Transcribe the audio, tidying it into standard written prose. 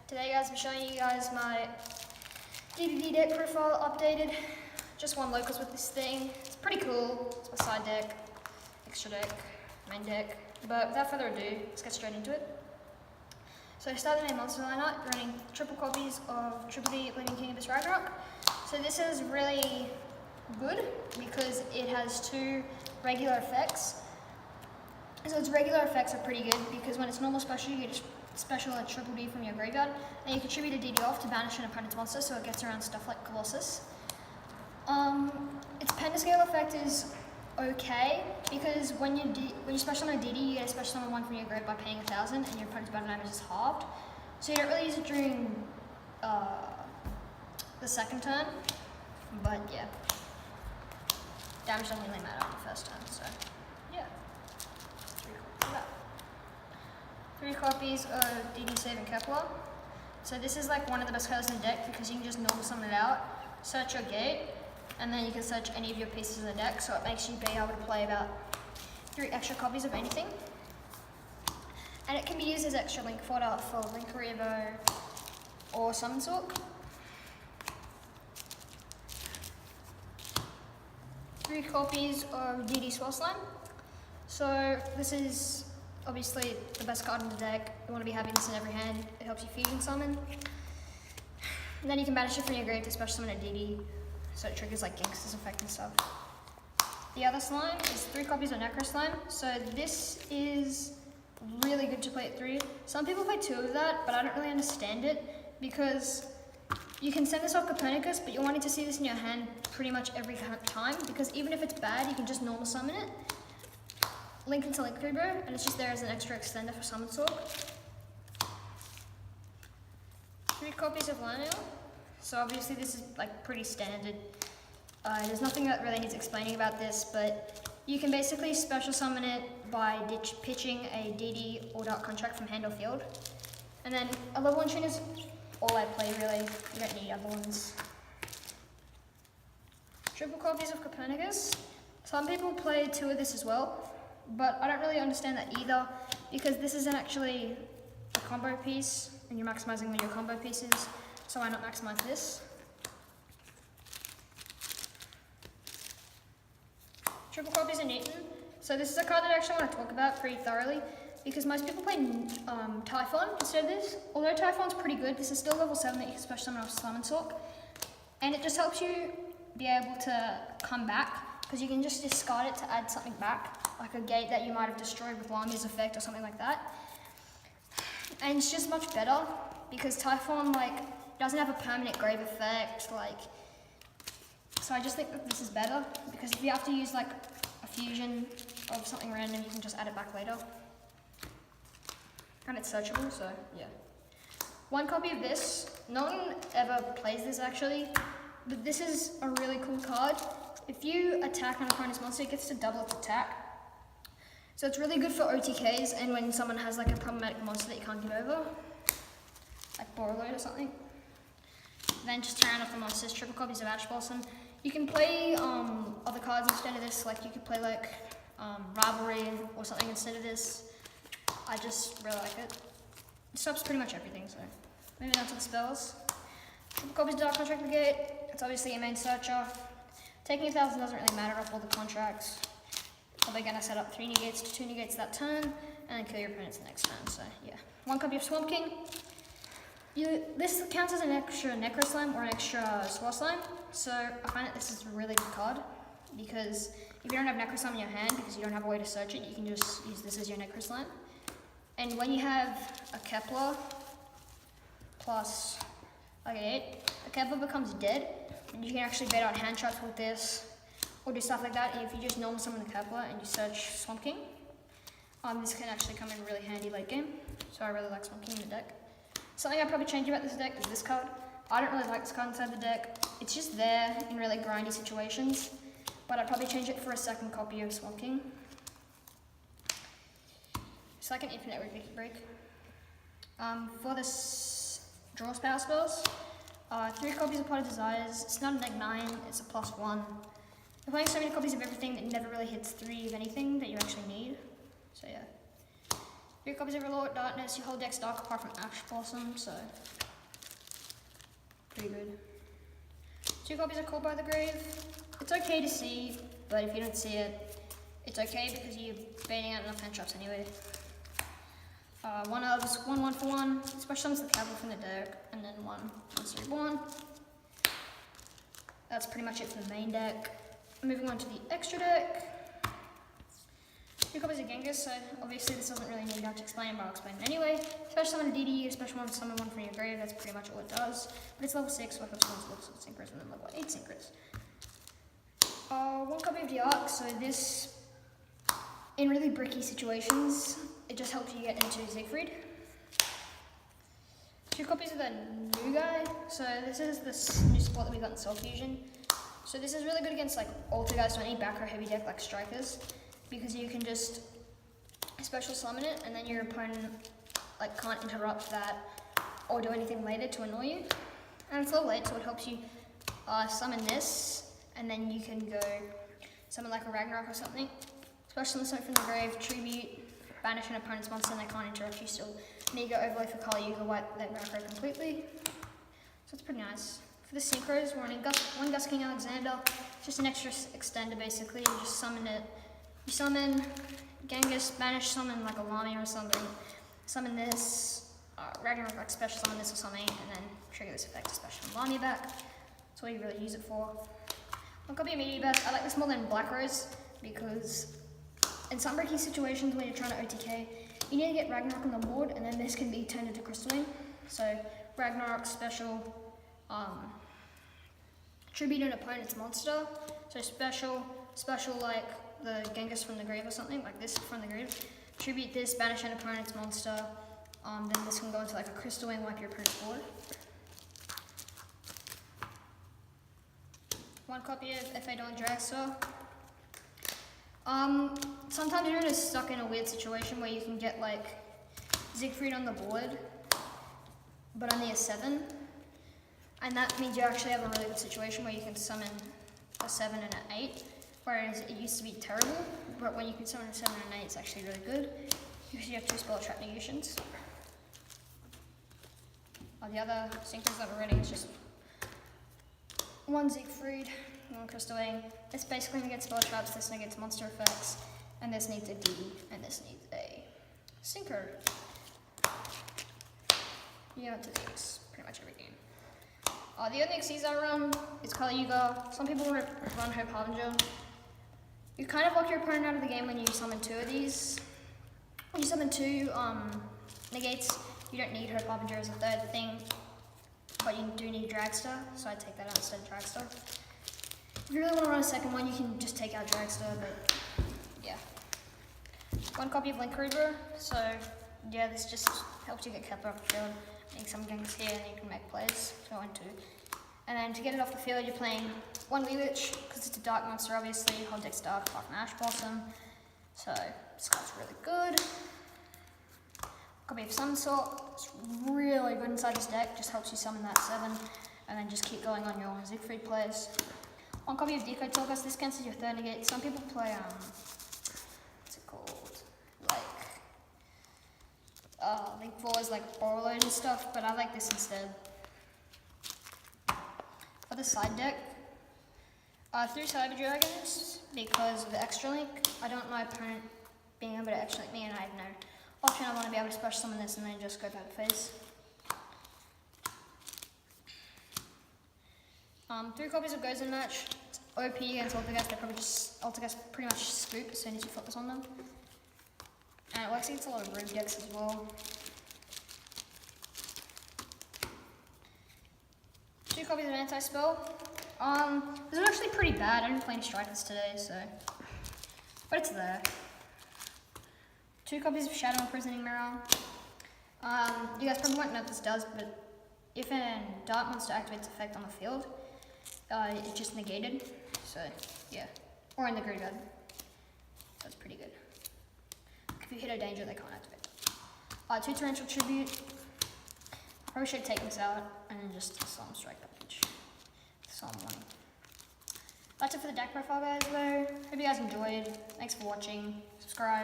Today guys, I'm showing you guys my DDD deck profile updated. Just one locals with this thing. It's pretty cool. It's my side deck, extra deck, main deck. But without further ado, let's get straight into it. So I started my monster lineup running triple copies of Triple D Bleeding King Abyss Ragnarok. So this is really good because it has two regular effects. So its regular effects are pretty good because when it's normal special, you get special a Triple D from your graveyard, and you contribute a DD off to banish an opponent's monster, so it gets around stuff like Colossus. Its Pentascale effect is okay because when you special summon a DD, you get a special summon one from your grave by paying 1,000, and your opponent's battle damage is halved. So you don't really use it during the second turn, but yeah, damage doesn't really matter on the first turn. So yeah. 3 copies of DD Saving Kepler. So this is like one of the best cards in the deck because you can just normal summon it out, search your gate, and then you can search any of your pieces in the deck, so it makes you be able to play about 3 extra copies of anything. And it can be used as extra link fodder for Link Revo or Summon Sork. 3 copies of DD Swell Slime. So this is obviously the best card in the deck. You want to be having this in every hand. It helps you fusion summon. And then you can banish it from your grave to special summon a DD, so it triggers like Gangster's effect and stuff. The other slime is 3 copies of Necro Slime. So this is really good to play at 3. Some people play 2 of that, but I don't really understand it because you can send this off Copernicus, but you're wanting to see this in your hand pretty much every time because even if it's bad, you can just normal summon it. Link into Link Revo, and it's just there as an extra extender for Summon Sork. 3 copies of Lionel. So obviously this is like pretty standard. There's nothing that really needs explaining about this, but you can basically special summon it by pitching a DD or Dark Contract from hand or field. And then a level 1 tune is all I play really. You don't need other ones. Triple copies of Copernicus. Some people play 2 of this as well, but I don't really understand that either because this isn't actually a combo piece and you're maximizing one of your combo pieces, so why not maximize this? Triple copies of Newton. So this is a card that I actually want to talk about pretty thoroughly because most people play Typhon instead of this. Although Typhon's pretty good, this is still level 7 that you can special summon off Summon Sork, and it just helps you be able to come back because you can just discard it to add something back, like a gate that you might have destroyed with Lamia's effect or something like that. And it's just much better because Typhon doesn't have a permanent grave effect, so I just think that this is better because if you have to use like a fusion of something random, you can just add it back later. And it's searchable, so yeah. 1 copy of this. No one ever plays this actually, but this is a really cool card. If you attack an opponent's monster, it gets to double its attack. So it's really good for OTKs and when someone has like a problematic monster that you can't get over, like Borreload or something. Then just turn off the monsters, triple copies of Ash Blossom. You can play other cards instead of this, like you could play like Rivalry or something instead of this. I just really like it. It stops pretty much everything, so. Moving on to the spells. Triple copies of Dark Contract Negate. It's obviously your main searcher. Taking 1,000 doesn't really matter off all the contracts. Probably gonna set up 3 negates to 2 negates that turn, and then kill your opponents the next turn, so yeah. 1 copy of Swamp King. This counts as an extra Necro Slime or an extra Swell Slime, so I find that this is a really good card, because if you don't have Necro Slime in your hand, because you don't have a way to search it, you can just use this as your Necro Slime. And when you have a Kepler plus a gate, the Kepler becomes dead, and you can actually bait out hand traps with this, or do stuff like that. If you just normal summon the Kepler and you search Swamp King, this can actually come in really handy late game. So I really like Swamp King in the deck. Something I'd probably change about this deck is this card. I don't really like this card inside the deck. It's just there in really grindy situations, but I'd probably change it for a 2nd copy of Swamp King. It's like an infinite break. For this draws power spells, 3 copies of Pot of Desires. It's not a deck 9, it's a +1. You're playing so many copies of everything that never really hits 3 of anything that you actually need. So yeah. 3 copies of Reload Darkness, your whole deck's dark apart from Ash Blossom, so pretty good. 2 copies of Called by the Grave. It's okay to see, but if you don't see it, it's okay because you're baiting out enough hand traps anyway. 1 Elves, 1 for 1, special summons the Cavalry from the deck, and then 1 Monster Reborn. That's pretty much it for the main deck. Moving on to the extra deck. 2 copies of Genghis, so obviously this doesn't really need to explain, but I'll explain it anyway. Special summon a DD, special one summon 1 from your grave, that's pretty much all it does. But it's level 6, so I have level 6 synchros and then level 8 synchros. 1 copy of the Ark, so this, in really bricky situations, it just helps you get into Siegfried. 2 copies of the new guy, so this is this new support that we got in Soul Fusion. So this is really good against like altar guys, so any back row heavy deck like strikers, because you can just special summon it and then your opponent like can't interrupt that or do anything later to annoy you. And it's level 8, so it helps you summon this, and then you can go summon like a Ragnarok or something. Special summon from the grave, tribute, banish an opponent's monster and they can't interrupt you still. Mega overlay for Kali Yuga, wipe that macro completely. So it's pretty nice. For the synchros, we're running 1 Gus King Alexander, just an extra extender basically. You just summon it. You summon Genghis, banish summon like a Lami or something. Summon this, Ragnarok like special summon this or something, and then trigger this effect to special Lami back. That's all you really use it for. 1 copy of Mediabeth. I like this more than Black Rose because in some bricky situations when you're trying to OTK, you need to get Ragnarok on the board, and then this can be turned into Crystalline. So Ragnarok special, tribute an opponent's monster. So special like the Genghis from the grave or something, like this from the grave. Tribute this, banish an opponent's monster. Then this can go into like a Crystalline, wipe your opponent's board. 1 copy of F.A. Dawn Dragster. Sometimes you're just stuck in a weird situation where you can get like Siegfried on the board, but only a 7. And that means you actually have a really good situation where you can summon a 7 and an 8, whereas it used to be terrible, but when you can summon a 7 and an 8, it's actually really good, because you have 2 spell trap negations. The other synchros that we're running is just 1 Siegfried, 1 Crystalline. This basically negates spell traps, this negates monster effects, and this needs a D, and this needs a Synchro. Yeah, it's pretty much every game. The other XCs I run is Kali Yuga. Some people run Hope Harbinger. You kind of lock your opponent out of the game when you summon 2 of these. When you summon 2 negates, you don't need Hope Harbinger as a 3rd thing, but you do need Dragster, so I take that out instead of Dragster. If you really want to run a second one, you can just take out Dragster, but yeah. 1 copy of Link Reaver, so yeah, this just helps you get Kepler off the field. Make some gangs here and you can make plays, so 1, 2. And then to get it off the field, you're playing 1 Leech, because it's a dark monster obviously, whole deck's dark apart from Ash Blossom, so this guy's really good. Copy of Sunsort, it's really good inside this deck, just helps you summon that 7, and then just keep going on your Siegfried plays. 1 copy of Decoy Torgas, this cancels your 3rd negate. Some people play, what's it called? Link 4 is like Borreload and stuff, but I like this instead. For the side deck, 3 Cyber Dragons, because of the extra link. I don't want my opponent being able to extra link me, and I have no option. I want to be able to splash summon this and then just go back phase. 3 copies of Gozen Match. It's OP against Altergeist. They probably just Altergeist pretty much scoop as soon as you focus on them. And it works against a lot of rogue decks as well. 2 copies of Anti-Spell. This is actually pretty bad. I didn't play any strikers today, so. But it's there. 2 copies of Shadow Imprisoning Mirror. You guys probably won't know what this does, but if a dark monster activates effect on the field, it's just negated. So, yeah. Or in the graveyard. That's pretty good. If you hit a danger, they can't activate. 2 Torrential Tribute. Probably should take this out and then just Solemn Strike package. Solemn 1. That's it for the deck profile, guys, though. Hope you guys enjoyed. Thanks for watching. Subscribe.